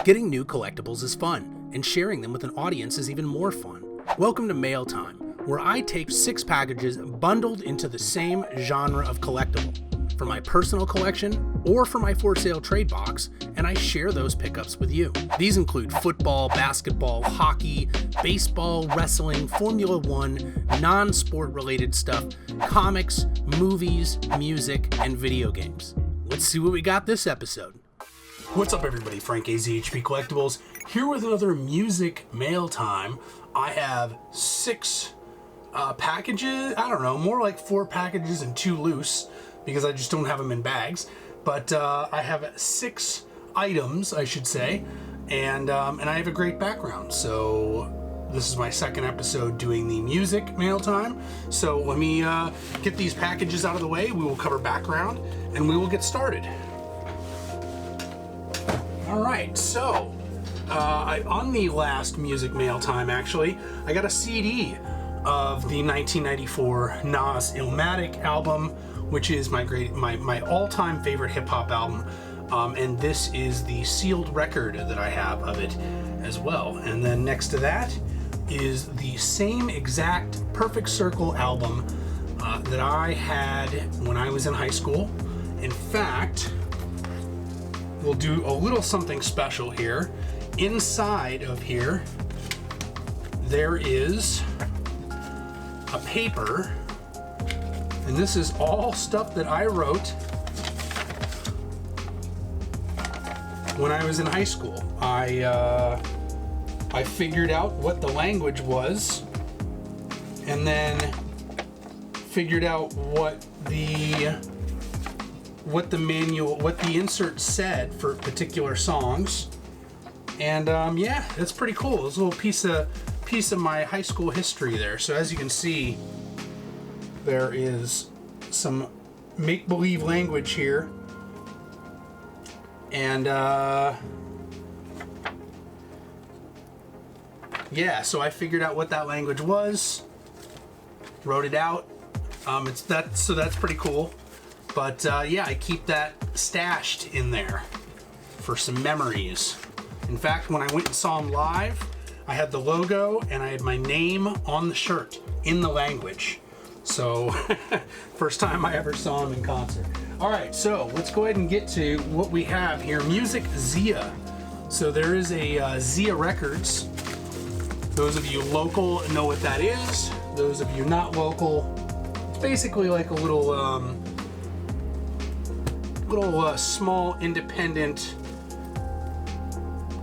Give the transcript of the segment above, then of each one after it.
Getting new collectibles is fun, and sharing them with an audience is even more fun. Welcome to Mail Time, where I tape 6 packages bundled into the same genre of collectible, for my personal collection or for my for sale trade box, and I share those pickups with you. These include football, basketball, hockey, baseball, wrestling, Formula One, non-sport related stuff, comics, movies, music, and video games. Let's see what we got this episode. What's up everybody, Frank AZHP Collectibles, here with another music mail time. I have 6 packages, I don't know, more like 4 packages and 2 loose, because I just don't have them in bags. But I have 6 items, I should say, and I have a great background. So this is my second episode doing the music mail time. So let me get these packages out of the way. We will cover background, and we will get started. All right, so on the last music mail time, actually, I got a CD of the 1994 Noms Illmatic album, which is my all-time favorite hip-hop album, and this is the sealed record that I have of it as well. And then next to that is the same exact Perfect Circle album that I had when I was in high school. In fact, we'll do a little something special here. Inside of here, there is a paper, and this is all stuff that I wrote when I was in high school. I figured out what the language was, and then figured out what the insert said for particular songs, and yeah, that's pretty cool. It's a little piece of my high school history there. So as you can see, there is some make-believe language here, and yeah, so I figured out what that language was, wrote it out. So that's pretty cool. But yeah, I keep that stashed in there for some memories. In fact, when I went and saw him live, I had the logo and I had my name on the shirt in the language. So first time I ever saw him in concert. All right, so let's go ahead and get to what we have here. Music Zia. So there is a Zia Records. Those of you local know what that is. Those of you not local, it's basically like a little small independent,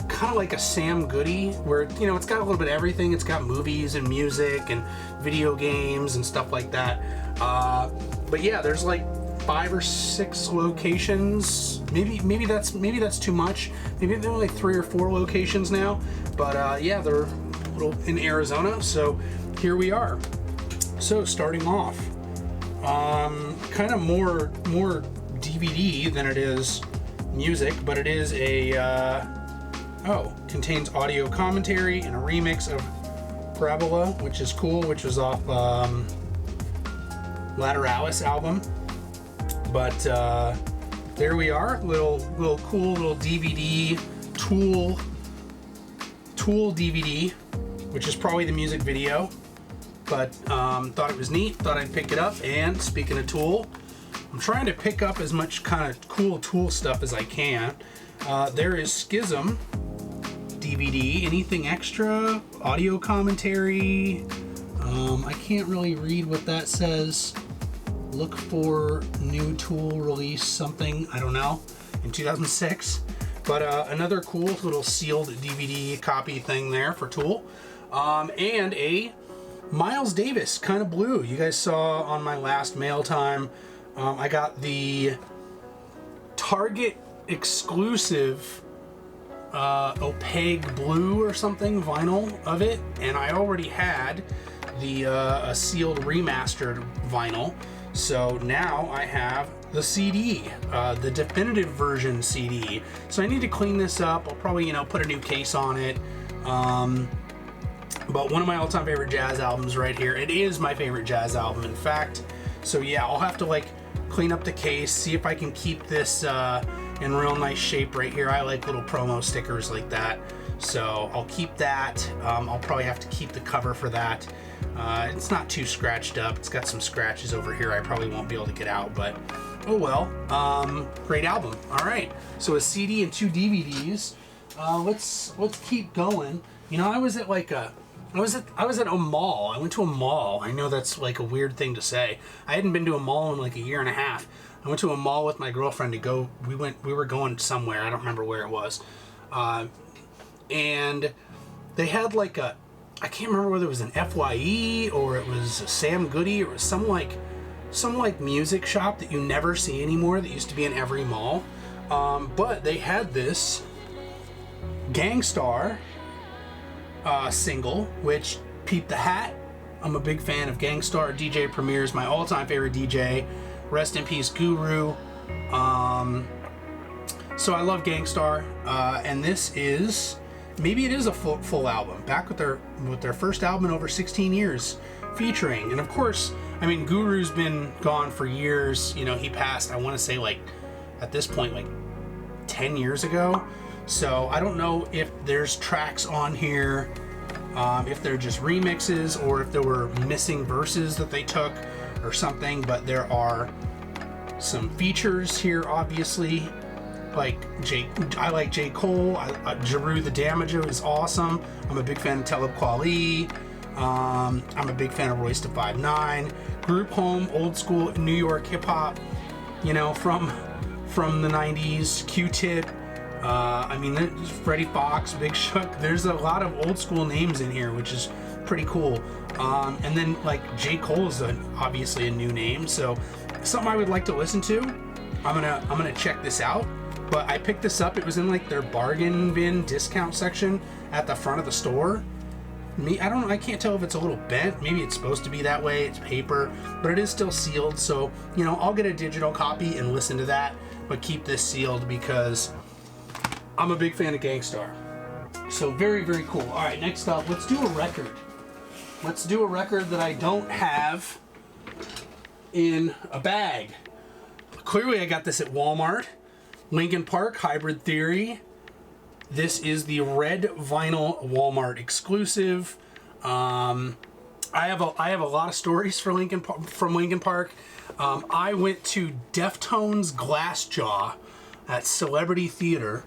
kind of like a Sam Goody, where, you know, it's got a little bit of everything. It's got movies and music and video games and stuff like that. But yeah, there's like 5 or 6 locations. Maybe that's too much. Maybe there are like 3 or 4 locations now. But yeah, they're a little in Arizona. So here we are. So starting off, kind of more DVD than it is music, but it is contains audio commentary and a remix of Parabola, which is cool, which was off Lateralis album. But there we are, little cool little DVD, Tool DVD, which is probably the music video, but thought it was neat, thought I'd pick it up. And speaking of Tool, I'm trying to pick up as much kind of cool Tool stuff as I can. There is Schism DVD. Anything extra? Audio commentary. I can't really read what that says. Look for new Tool release something. I don't know. In 2006. But another cool little sealed DVD copy thing there for Tool. And a Miles Davis, Kind of Blue. You guys saw on my last mail time. I got the Target exclusive opaque blue or something vinyl of it, and I already had the a sealed remastered vinyl. So now I have the CD, the definitive version CD. So I need to clean this up. I'll probably, put a new case on it. But one of my all-time favorite jazz albums right here. It is my favorite jazz album, in fact. So yeah, I'll have to clean up the case, see if I can keep this in real nice shape right here. I like little promo stickers like that, so I'll keep that. I'll probably have to keep the cover for that. It's not too scratched up. It's got some scratches over here I probably won't be able to get out, but oh well. Great album. All right, so a CD and 2 DVDs. Let's keep going. You know, I was at a mall. I went to a mall. I know that's like a weird thing to say. I hadn't been to a mall in like a year and a half. I went to a mall with my girlfriend to go. We were going somewhere. I don't remember where it was. And they had like I can't remember whether it was an FYE or it was a Sam Goody or some music shop that you never see anymore that used to be in every mall. But they had this Gang Starr single, which Peep the Hat. I'm a big fan of Gang Starr. DJ Premier is my all-time favorite DJ. Rest in peace, Guru. So I love Gang Starr, and this is, maybe it is a full album, back with their first album in over 16 years, featuring, and of course, I mean, Guru's been gone for years. You know, he passed, I want to say, like, at this point, like 10 years ago. So I don't know if there's tracks on here, if they're just remixes or if there were missing verses that they took or something, but there are some features here, obviously. Like I like J. Cole. Jeru the Damager is awesome. I'm a big fan of Talib Kweli. I'm a big fan of Royce da 5'9". Group Home, old school New York hip hop, you know, from the 90s. Q-Tip. I mean, Freddie Fox, Big Shook. There's a lot of old school names in here, which is pretty cool. And then like J. Cole is obviously a new name, so something I would like to listen to. I'm gonna check this out. But I picked this up. It was in like their bargain bin discount section at the front of the store. I don't know. I can't tell if it's a little bent. Maybe it's supposed to be that way. It's paper, but it is still sealed. So, you know, I'll get a digital copy and listen to that, but keep this sealed because I'm a big fan of Gang Starr. So very, very cool. All right, next up, let's do a record. Let's do a record that I don't have in a bag. Clearly, I got this at Walmart. Linkin Park, Hybrid Theory. This is the red vinyl Walmart exclusive. I have a lot of stories for from Linkin Park. I went to Deftones Glassjaw at Celebrity Theater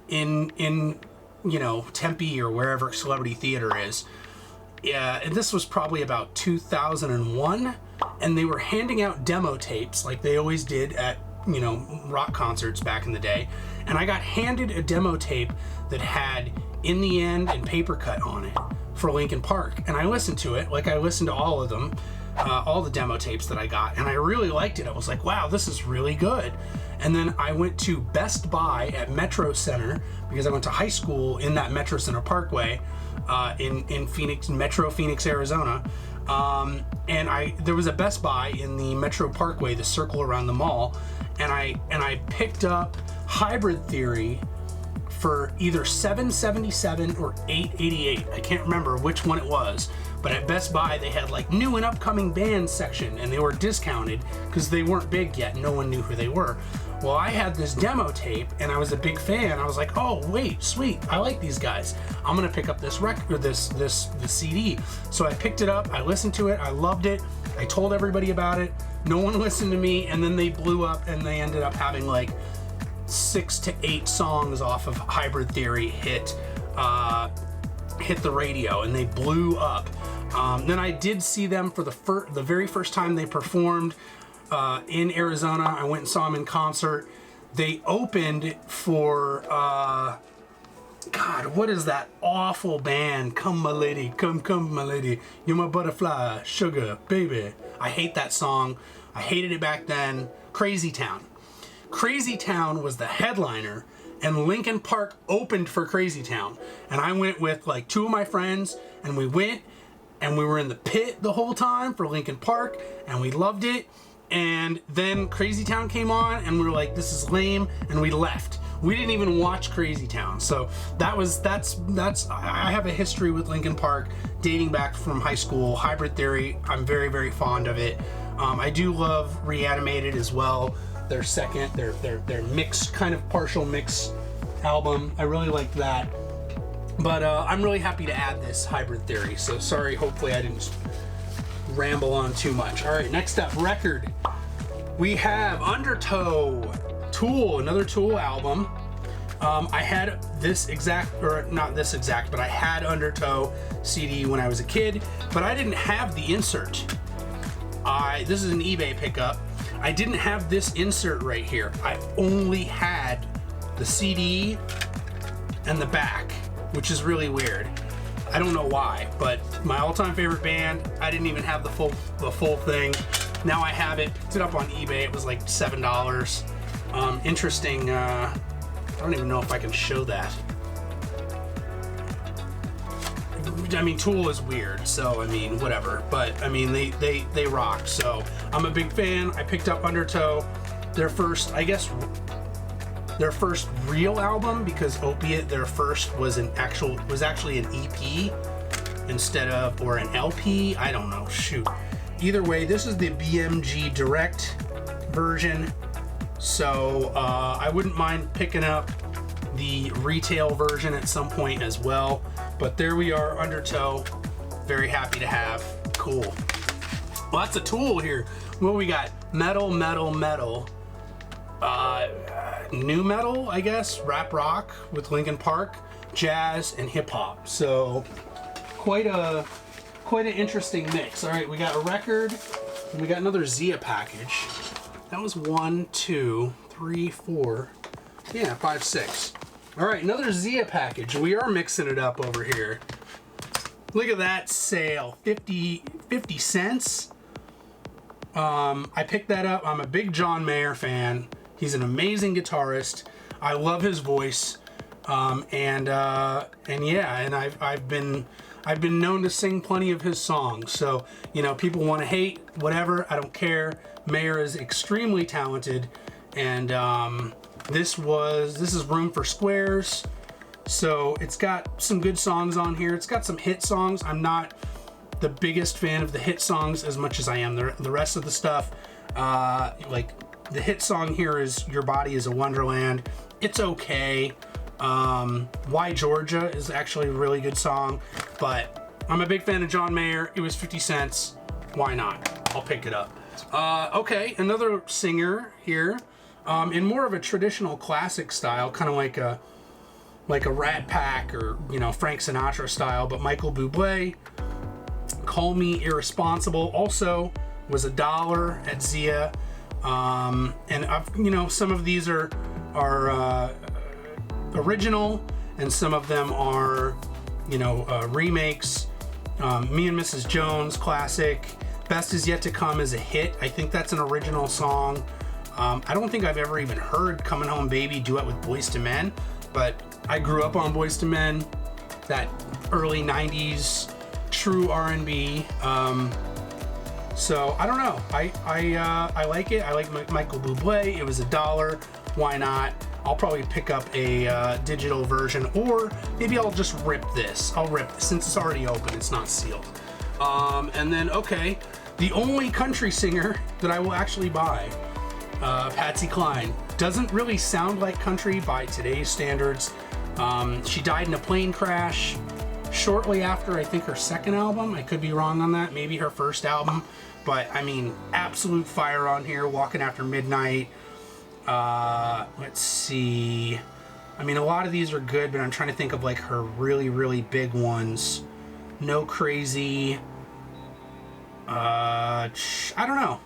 in you know, Tempe or wherever Celebrity Theater is. Yeah, and this was probably about 2001, and they were handing out demo tapes like they always did at, you know, rock concerts back in the day. And I got handed a demo tape that had In the End and Paper Cut on it for Linkin Park. And I listened to it like I listened to all of them, all the demo tapes that I got, and I really liked it. I was like, wow, this is really good. And then I went to Best Buy at Metro Center because I went to high school in that Metro Center Parkway in Phoenix, Metro Phoenix, Arizona. And there was a Best Buy in the Metro Parkway, the circle around the mall, and I picked up Hybrid Theory for either $7.77 or $8.88. I can't remember which one it was, but at Best Buy they had like new and upcoming bands section, and they were discounted because they weren't big yet. No one knew who they were. Well, I had this demo tape and I was a big fan. I was like, oh wait, sweet, I like these guys. I'm gonna pick up this record, this CD. So I picked it up, I listened to it, I loved it. I told everybody about it. No one listened to me, and then they blew up, and they ended up having like 6 to 8 songs off of Hybrid Theory hit the radio, and they blew up. Then I did see them for the very first time they performed in Arizona. I went and saw them in concert. They opened for God, what is that awful band? Come my lady, come my lady, you're my butterfly, sugar baby. I hate that song. I hated it back then. Crazy Town. Crazy Town was the headliner, and Linkin Park opened for Crazy Town. And I went with like 2 of my friends, and we went, and we were in the pit the whole time for Linkin Park, and we loved it. And then Crazy Town came on, and we were like, this is lame, and we left. We didn't even watch Crazy Town. So I have a history with Linkin Park dating back from high school. Hybrid Theory, I'm very, very fond of it. I do love Reanimated as well. their second, their mix, kind of partial mix album. I really liked that. But I'm really happy to add this Hybrid Theory. So sorry, hopefully I didn't ramble on too much. All right, next up, record. We have Undertow, Tool, another Tool album. I had this exact, or not this exact, but I had Undertow CD when I was a kid, but I didn't have the insert. This is an eBay pickup. I didn't have this insert right here. I only had the CD and the back, which is really weird. I don't know why, but my all-time favorite band, I didn't even have the full thing. Now I have it. Picked it up on eBay. It was like $7. Interesting. I don't even know if I can show that. I mean, Tool is weird, so I mean, whatever. But I mean, they rock. So I'm a big fan. I picked up Undertow, their first, I guess, their first real album, because Opiate, their first was actually an EP instead of, or an LP. I don't know. Shoot. Either way, this is the BMG Direct version. So I wouldn't mind picking up the retail version at some point as well. But there we are, Undertow. Very happy to have. Cool. Lots of Tool here. What we got? Metal. New metal, I guess. Rap rock with Linkin Park, jazz, and hip hop. So quite an interesting mix. All right, we got a record, and we got another Zia package. That was 1, 2, 3, 4. Yeah, 5, 6. All right, another Zia package. We are mixing it up over here. Look at that sale, 50 cents. I picked that up. I'm a big John Mayer fan. He's an amazing guitarist. I love his voice. And I've been known to sing plenty of his songs. So, you know, people want to hate, whatever, I don't care. Mayer is extremely talented, and this is Room for Squares. So it's got some good songs on here. It's got some hit songs. I'm not the biggest fan of the hit songs as much as I am the rest of the stuff. Like the hit song here is Your Body is a Wonderland. It's okay. Why Georgia is actually a really good song, but I'm a big fan of John Mayer. It was 50 cents. Why not? I'll pick it up. Okay, another singer here, in more of a traditional classic style, kind of like a Rat Pack or, you know, Frank Sinatra style, but Michael Bublé, Call Me Irresponsible, also was $1 at Zia. And you know, some of these are original, and some of them are, you know, remakes. Me and Mrs. Jones, classic. Best Is Yet to Come is a hit. I think that's an original song. I don't think I've ever even heard Coming Home Baby duet with Boyz II Men, but I grew up on Boyz II Men, that early 90s true R&B. So I don't know. I like it. I like Michael Bublé. It was $1. Why not? I'll probably pick up a digital version, or maybe I'll just rip this. I'll rip this since it's already open. It's not sealed. And then, okay, the only country singer that I will actually buy, Patsy Cline. Doesn't really sound like country by today's standards. She died in a plane crash shortly after, I think, her second album. I could be wrong on that. Maybe her first album. But, I mean, absolute fire on here. Walking After Midnight. Let's see. I mean, a lot of these are good, but I'm trying to think of, like, her really, really big ones. No Crazy. I don't know.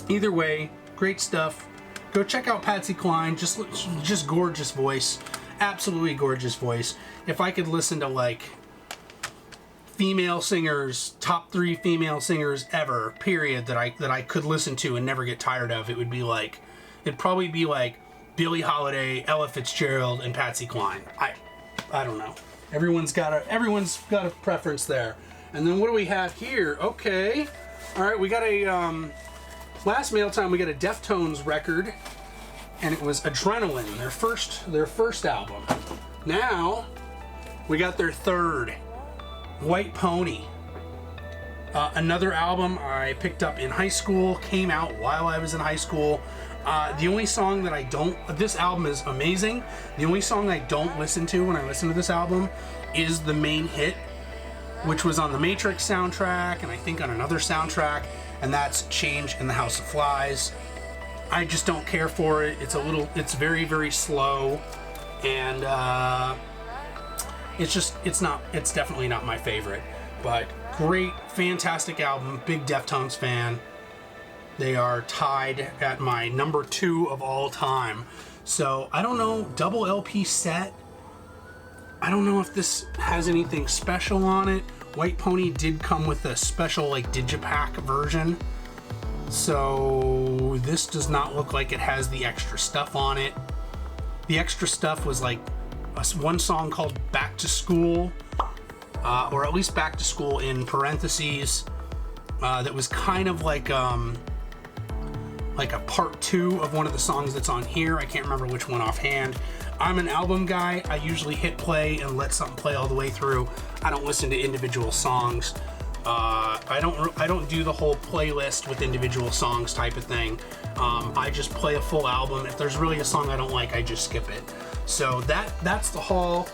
Either way, great stuff. Go check out Patsy Cline. Just gorgeous voice. Absolutely gorgeous voice. If I could listen to, like, female singers, top 3 female singers ever, period, that I could listen to and never get tired of, it'd probably be like Billie Holiday, Ella Fitzgerald, and Patsy Cline. I don't know. Everyone's got a preference there. And then what do we have here? Okay. All right, we got a last mail time we got a Deftones record, and it was Adrenaline, their first album. Now we got their third, White Pony. Another album I picked up in high school, came out while I was in high school. The only song that I don't, this album is amazing. The only song I don't listen to when I listen to this album is the main hit, which was on the Matrix soundtrack and I think on another soundtrack, and that's Change in the House of Flies. I just don't care for it. It's very, very slow, and it's definitely not my favorite, but great, fantastic album. Big Deftones fan. They are tied at my number 2 of all time. So I don't know, double LP set. I don't know if this has anything special on it. White Pony did come with a special like digipack version. So this does not look like it has the extra stuff on it. The extra stuff was like one song called Back to School, or at least Back to School in parentheses, that was kind of like a part 2 of one of the songs that's on here. I can't remember which one offhand. I'm an album guy. I usually hit play and let something play all the way through. I don't listen to individual songs. I don't do the whole playlist with individual songs type of thing. I just play a full album. If there's really a song I don't like, I just skip it. So that's the haul.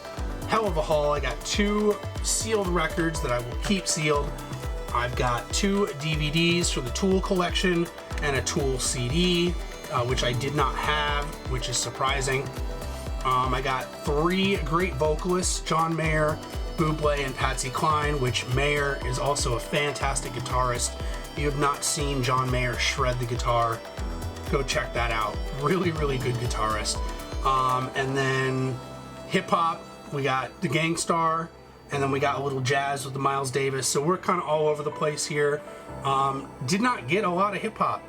Hell of a haul. I got 2 sealed records that I will keep sealed. I've got 2 DVDs for the Tool collection and a Tool CD, which I did not have, which is surprising. I got 3 great vocalists, John Mayer, Bublé, and Patsy Cline, which Mayer is also a fantastic guitarist. If you have not seen John Mayer shred the guitar, go check that out. Really, really good guitarist. And then hip-hop, we got the Gangstar, and then we got a little jazz with the Miles Davis. So we're kind of all over the place here. Did not get a lot of hip-hop.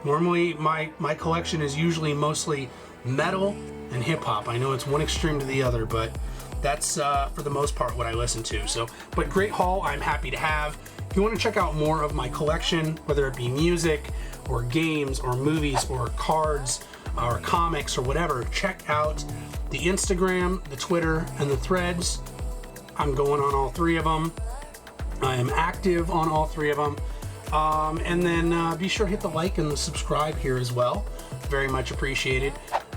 Normally, my collection is usually mostly metal and hip-hop. I know it's one extreme to the other, but that's for the most part what I listen to. So, but great haul, I'm happy to have. If you want to check out more of my collection, whether it be music or games or movies or cards or comics or whatever, check out the Instagram, the Twitter, and the Threads. I'm going on all 3 of them. I am active on all 3 of them. And then be sure to hit the like and the subscribe here as well. Very much appreciated.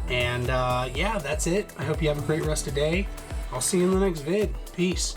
And yeah, that's it. I hope you have a great rest of the day. I'll see you in the next vid. Peace.